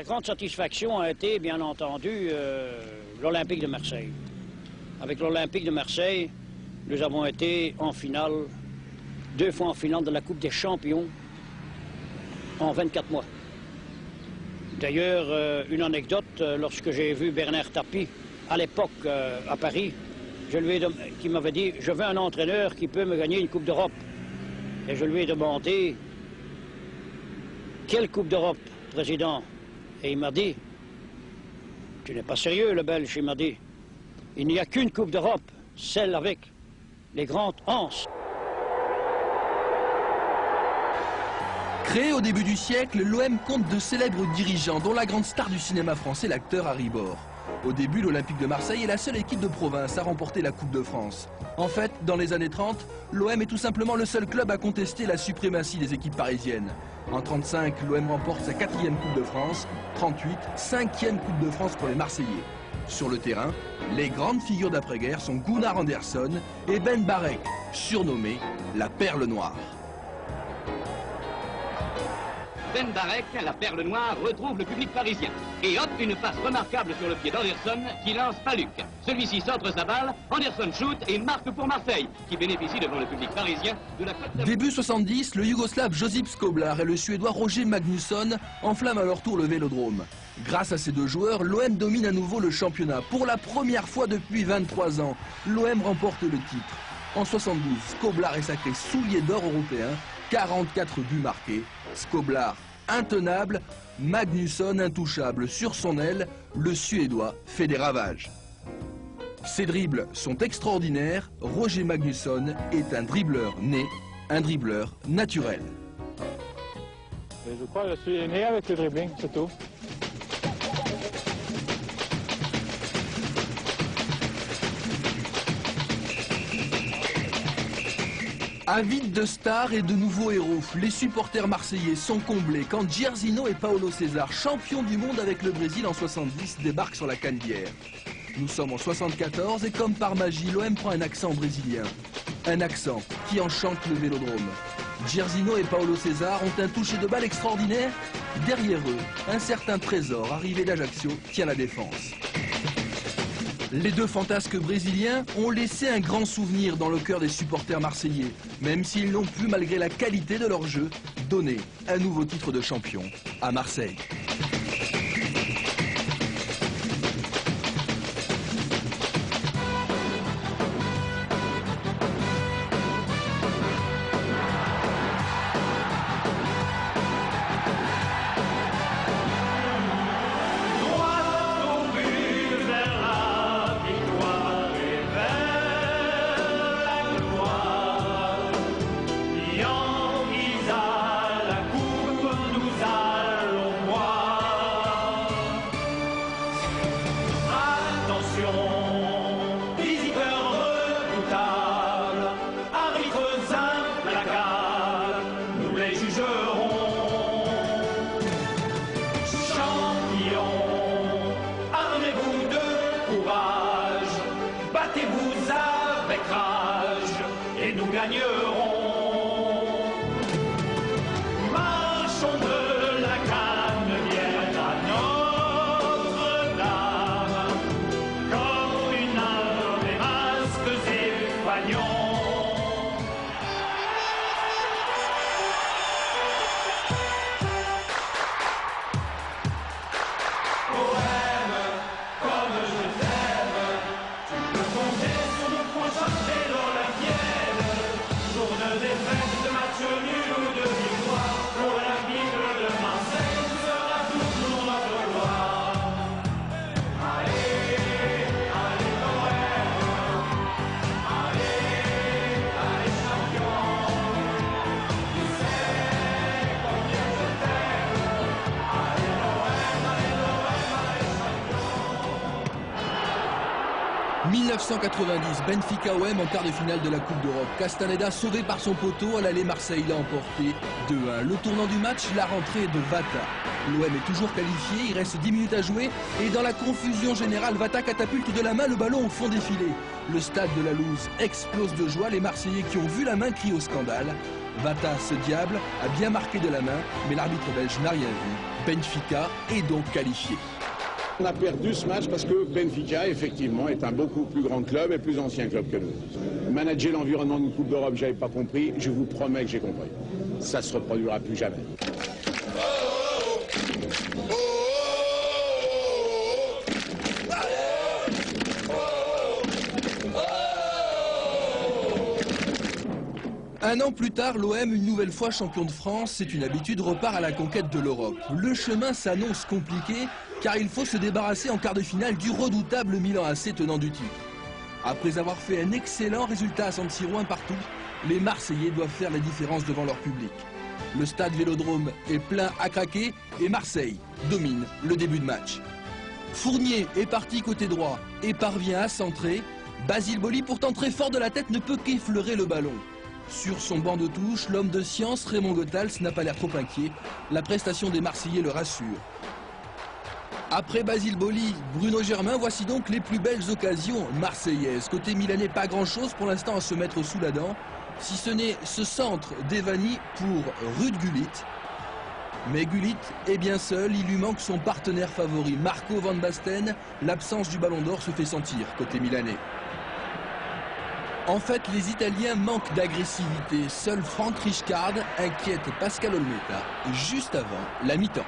grande satisfaction a été, bien entendu, l'Olympique de Marseille. Avec l'Olympique de Marseille, nous avons été en finale, 2 fois en finale de la Coupe des Champions en 24 mois. D'ailleurs, une anecdote, lorsque j'ai vu Bernard Tapie, à l'époque à Paris, qui m'avait dit « Je veux un entraîneur qui peut me gagner une Coupe d'Europe ». Et je lui ai demandé « Quelle Coupe d'Europe, président ?» Et il m'a dit « Tu n'es pas sérieux, le Belge ?» Il m'a dit « Il n'y a qu'une Coupe d'Europe, celle avec les grandes anses. » Créé au début du siècle, l'OM compte de célèbres dirigeants, dont la grande star du cinéma français, l'acteur Harry Bor. Au début, l'Olympique de Marseille est la seule équipe de province à remporter la Coupe de France. En fait, dans les années 30, l'OM est tout simplement le seul club à contester la suprématie des équipes parisiennes. En 35, l'OM remporte sa 4e Coupe de France, 38, 5e Coupe de France pour les Marseillais. Sur le terrain, les grandes figures d'après-guerre sont Gunnar Andersson et Ben Barek, surnommé la Perle Noire. Ben Barek, la perle noire, retrouve le public parisien. Et hop, une passe remarquable sur le pied d'Anderson qui lance Paluc. Celui-ci centre sa balle, Anderson shoot et marque pour Marseille, qui bénéficie devant le public parisien de la cote. Début 70, le Yougoslave Josip Skoblar et le Suédois Roger Magnusson enflamment à leur tour le Vélodrome. Grâce à ces deux joueurs, l'OM domine à nouveau le championnat. Pour la première fois depuis 23 ans, l'OM remporte le titre. En 72, Skoblar est sacré soulier d'or européen, 44 buts marqués. Skoblar intenable, Magnusson intouchable. Sur son aile, le Suédois fait des ravages. Ses dribbles sont extraordinaires. Roger Magnusson est un dribbleur né, un dribbleur naturel. Je crois que je suis né avec le dribbling, c'est tout. Avides de stars et de nouveaux héros, les supporters marseillais sont comblés quand Jairzinho et Paulo César, champions du monde avec le Brésil en 70, débarquent sur la Canebière. Nous sommes en 74 et comme par magie, l'OM prend un accent brésilien. Un accent qui enchante le Vélodrome. Jairzinho et Paulo César ont un toucher de balle extraordinaire. Derrière eux, un certain Trésor, arrivé d'Ajaccio, tient la défense. Les deux fantasques brésiliens ont laissé un grand souvenir dans le cœur des supporters marseillais, même s'ils n'ont pu, malgré la qualité de leur jeu, donner un nouveau titre de champion à Marseille. « 1990, Benfica OM en quart de finale de la Coupe d'Europe. Castaneda sauvé par son poteau, à l'aller Marseille l'a emporté 2-1. Le tournant du match, la rentrée de Vata. L'OM est toujours qualifié, il reste 10 minutes à jouer et dans la confusion générale, Vata catapulte de la main le ballon au fond des filets. Le stade de la Louse explose de joie, les Marseillais qui ont vu la main crient au scandale. Vata, ce diable, a bien marqué de la main, mais l'arbitre belge n'a rien vu. Benfica est donc qualifié. On a perdu ce match parce que Benfica, effectivement, est un beaucoup plus grand club et plus ancien club que nous. Manager l'environnement d'une Coupe d'Europe, je n'avais pas compris. Je vous promets que j'ai compris. Ça ne se reproduira plus jamais. Un an plus tard, l'OM, une nouvelle fois champion de France, c'est une habitude, repart à la conquête de l'Europe. Le chemin s'annonce compliqué car il faut se débarrasser en quart de finale du redoutable Milan AC tenant du titre. Après avoir fait un excellent résultat à San Siro 1 partout, les Marseillais doivent faire la différence devant leur public. Le stade Vélodrome est plein à craquer et Marseille domine le début de match. Fournier est parti côté droit et parvient à centrer. Basile Boli, pourtant très fort de la tête, ne peut qu'effleurer le ballon. Sur son banc de touche, l'homme de science Raymond Goethals n'a pas l'air trop inquiet. La prestation des Marseillais le rassure. Après Basile Boli, Bruno Germain, voici donc les plus belles occasions marseillaises. Côté milanais, pas grand-chose pour l'instant à se mettre sous la dent, si ce n'est ce centre d'Evani pour Ruud Gullit. Mais Gullit est bien seul, il lui manque son partenaire favori, Marco Van Basten. L'absence du ballon d'or se fait sentir côté milanais. En fait, les Italiens manquent d'agressivité. Seul Frank Rijkaard inquiète Pascal Olmeta juste avant la mi-temps.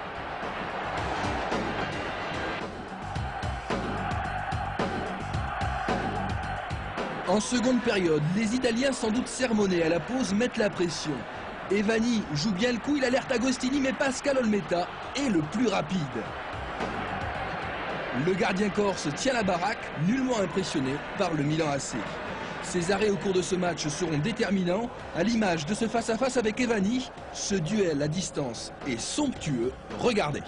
En seconde période, les Italiens, sans doute sermonnés à la pause, mettent la pression. Evani joue bien le coup, il alerte Agostini, mais Pascal Olmeta est le plus rapide. Le gardien corse tient la baraque, nullement impressionné par le Milan AC. Ses arrêts au cours de ce match seront déterminants, à l'image de ce face-à-face avec Evani. Ce duel à distance est somptueux, regardez.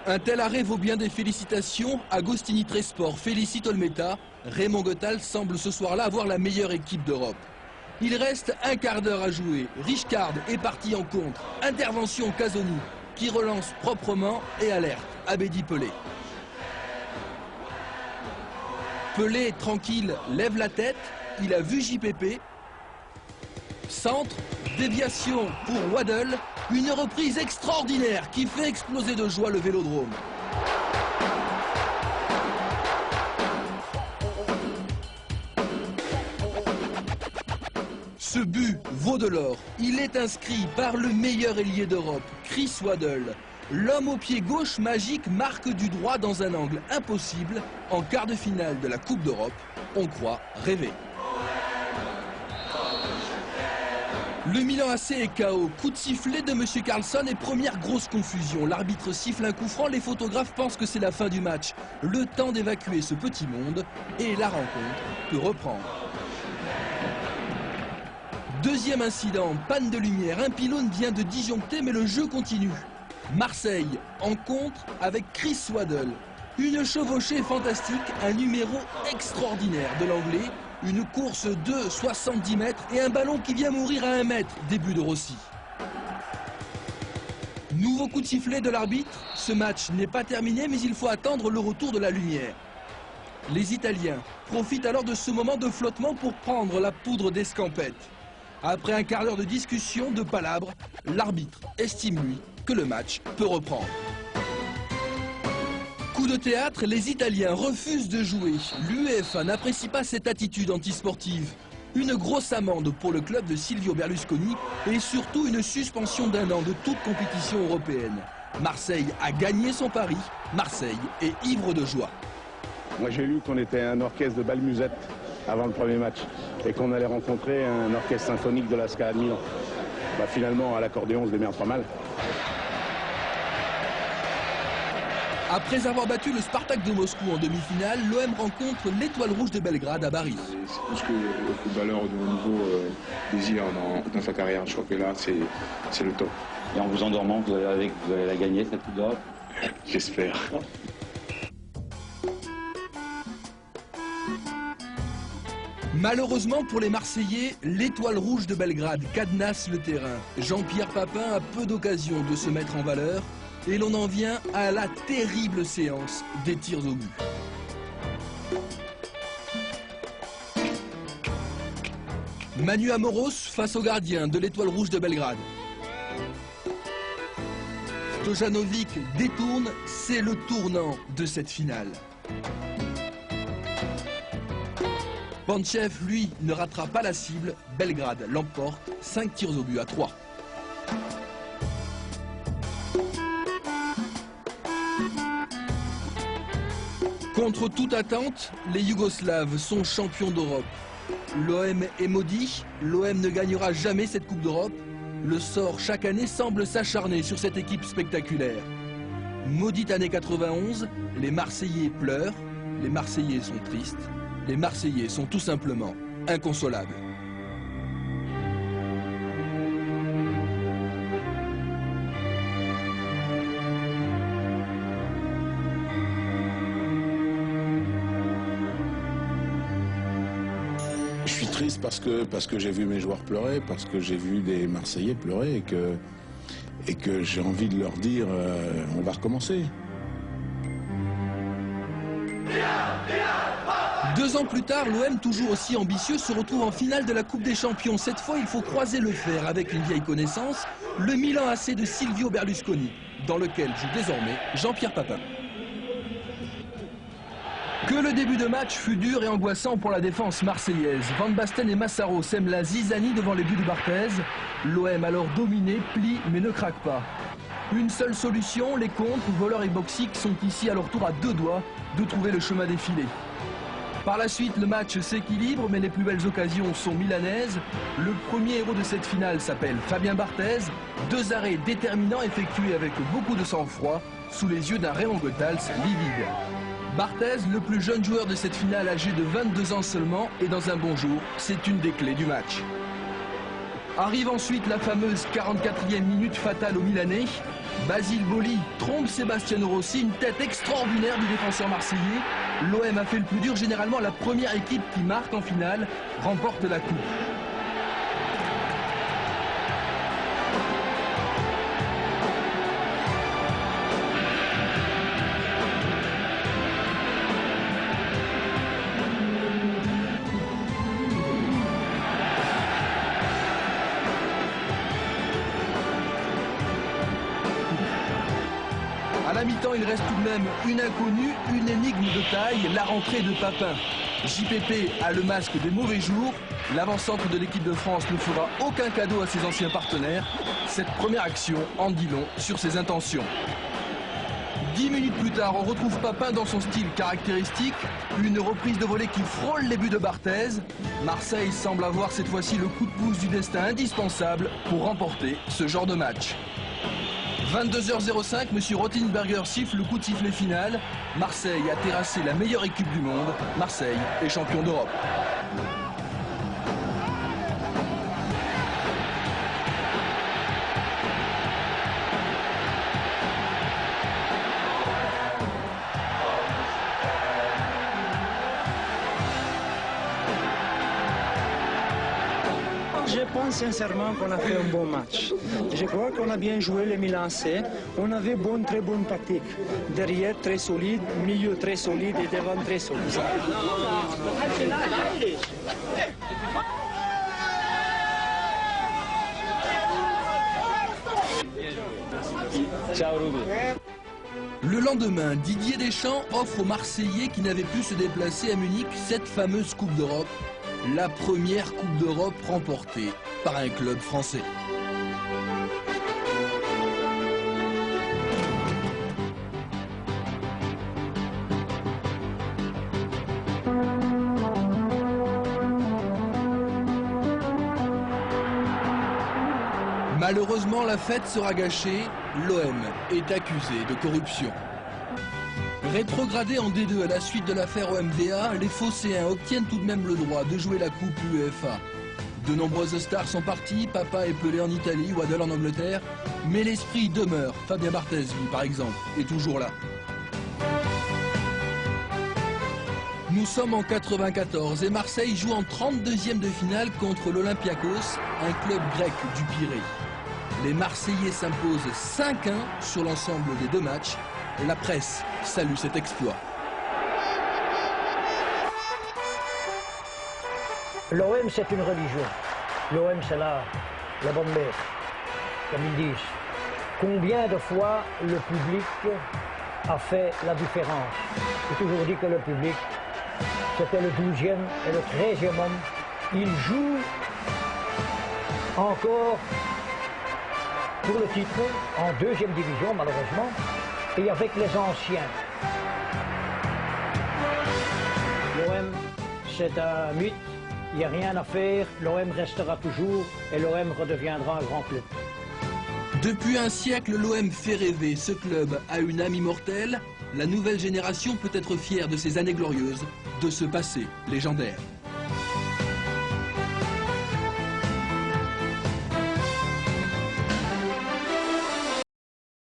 Un tel arrêt vaut bien des félicitations. Agostini Tresport félicite Olmeta. Raymond Goethals semble ce soir-là avoir la meilleure équipe d'Europe. Il reste un quart d'heure à jouer. Rijkaard est parti en contre. Intervention Casoni qui relance proprement et alerte Abedi Pelé. Pelé, tranquille, lève la tête. Il a vu JPP. Centre, déviation pour Waddle. Une reprise extraordinaire qui fait exploser de joie le Vélodrome. Ce but vaut de l'or. Il est inscrit par le meilleur ailier d'Europe, Chris Waddle. L'homme au pied gauche magique marque du droit dans un angle impossible. En quart de finale de la Coupe d'Europe, on croit rêver. Le Milan AC est KO. Coup de sifflet de M. Carlson et première grosse confusion. L'arbitre siffle un coup franc, les photographes pensent que c'est la fin du match. Le temps d'évacuer ce petit monde et la rencontre peut reprendre. Deuxième incident, panne de lumière. Un pylône vient de disjoncter mais le jeu continue. Marseille en contre avec Chris Waddle. Une chevauchée fantastique, un numéro extraordinaire de l'anglais. Une course de 70 mètres et un ballon qui vient mourir à 1 mètre, début de Rossi. Nouveau coup de sifflet de l'arbitre. Ce match n'est pas terminé, mais il faut attendre le retour de la lumière. Les Italiens profitent alors de ce moment de flottement pour prendre la poudre d'escampette. Après un quart d'heure de discussion, de palabres, l'arbitre estime, lui, que le match peut reprendre. Coup de théâtre, les Italiens refusent de jouer. L'UEFA n'apprécie pas cette attitude antisportive. Une grosse amende pour le club de Silvio Berlusconi et surtout une suspension d'1 an de toute compétition européenne. Marseille a gagné son pari. Marseille est ivre de joie. Moi j'ai lu qu'on était un orchestre de bal musette avant le premier match et qu'on allait rencontrer un orchestre symphonique de la Scala de Milan. Bah, finalement à l'accordéon on se démerde pas mal. Après avoir battu le Spartak de Moscou en demi-finale, l'OM rencontre l'Étoile Rouge de Belgrade à Bari. C'est tout ce que le footballeur de haut niveau désire dans sa carrière. Je crois que là, c'est le top. Et en vous endormant, vous allez la gagner, cette Coupe d'Europe? J'espère. Malheureusement pour les Marseillais, l'Étoile Rouge de Belgrade cadenasse le terrain. Jean-Pierre Papin a peu d'occasion de se mettre en valeur. Et l'on en vient à la terrible séance des tirs au but. Manu Amoros face au gardien de l'Étoile Rouge de Belgrade. Stojanovic détourne, c'est le tournant de cette finale. Panchev, lui, ne ratera pas la cible. Belgrade l'emporte, 5 tirs au but à 3. Contre toute attente, les Yougoslaves sont champions d'Europe. L'OM est maudit, l'OM ne gagnera jamais cette Coupe d'Europe. Le sort chaque année semble s'acharner sur cette équipe spectaculaire. Maudite année 91, les Marseillais pleurent, les Marseillais sont tristes, les Marseillais sont tout simplement inconsolables. Je suis triste parce que j'ai vu mes joueurs pleurer, parce que j'ai vu des Marseillais pleurer et que j'ai envie de leur dire on va recommencer. 2 ans plus tard, l'OM, toujours aussi ambitieux, se retrouve en finale de la Coupe des Champions. Cette fois, il faut croiser le fer avec une vieille connaissance, le Milan AC de Silvio Berlusconi, dans lequel joue désormais Jean-Pierre Papin. Que le début de match fut dur et angoissant pour la défense marseillaise. Van Basten et Massaro sèment la zizanie devant les buts de Barthez. L'OM alors dominé, plie mais ne craque pas. Une seule solution, les contres, voleurs et Boksic sont ici à leur tour à 2 doigts de trouver le chemin des filets. Par la suite, le match s'équilibre, mais les plus belles occasions sont milanaises. Le premier héros de cette finale s'appelle Fabien Barthez. 2 arrêts déterminants effectués avec beaucoup de sang-froid, sous les yeux d'un Raymond Goethals livide. Barthez, le plus jeune joueur de cette finale, âgé de 22 ans seulement, est dans un bon jour. C'est une des clés du match. Arrive ensuite la fameuse 44e minute fatale aux Milanais. Basile Boli trompe Sebastiano Rossi, une tête extraordinaire du défenseur marseillais. L'OM a fait le plus dur, généralement la première équipe qui marque en finale remporte la coupe. À la mi-temps, il reste tout de même une inconnue, une énigme de taille, la rentrée de Papin. JPP a le masque des mauvais jours. L'avant-centre de l'équipe de France ne fera aucun cadeau à ses anciens partenaires. Cette première action en dit long sur ses intentions. 10 minutes plus tard, on retrouve Papin dans son style caractéristique. Une reprise de volée qui frôle les buts de Barthez. Marseille semble avoir cette fois-ci le coup de pouce du destin indispensable pour remporter ce genre de match. 22h05, M. Rothenberger siffle le coup de sifflet final. Marseille a terrassé la meilleure équipe du monde. Marseille est champion d'Europe. Je pense sincèrement qu'on a fait un bon match. Je crois qu'on a bien joué les Milan AC. On avait très bonne tactique. Derrière très solide, milieu très solide et devant très solide. Ciao Ruby. Le lendemain, Didier Deschamps offre aux Marseillais qui n'avaient pu se déplacer à Munich cette fameuse Coupe d'Europe. La première Coupe d'Europe remportée par un club français. Malheureusement, la fête sera gâchée. L'OM est accusé de corruption. Rétrogradés en D2 à la suite de l'affaire OMVA, les Phocéens obtiennent tout de même le droit de jouer la Coupe UEFA. De nombreuses stars sont parties, Papin et Pelé en Italie, Waddle en Angleterre, mais l'esprit demeure. Fabien Barthez, lui, par exemple, est toujours là. Nous sommes en 94 et Marseille joue en 32e de finale contre l'Olympiakos, un club grec du Pirée. Les Marseillais s'imposent 5-1 sur l'ensemble des 2 matchs. La presse salue cet exploit. L'OM, c'est une religion. L'OM, c'est là, la bonne mère, comme ils disent. Combien de fois le public a fait la différence? J'ai toujours dit que le public, c'était le 12e et le 13e homme. Il joue encore pour le titre en 2e division, malheureusement, et avec les anciens. L'OM, c'est un mythe, il n'y a rien à faire, l'OM restera toujours et l'OM redeviendra un grand club. Depuis un siècle, l'OM fait rêver. Ce club a une âme immortelle. La nouvelle génération peut être fière de ses années glorieuses, de ce passé légendaire.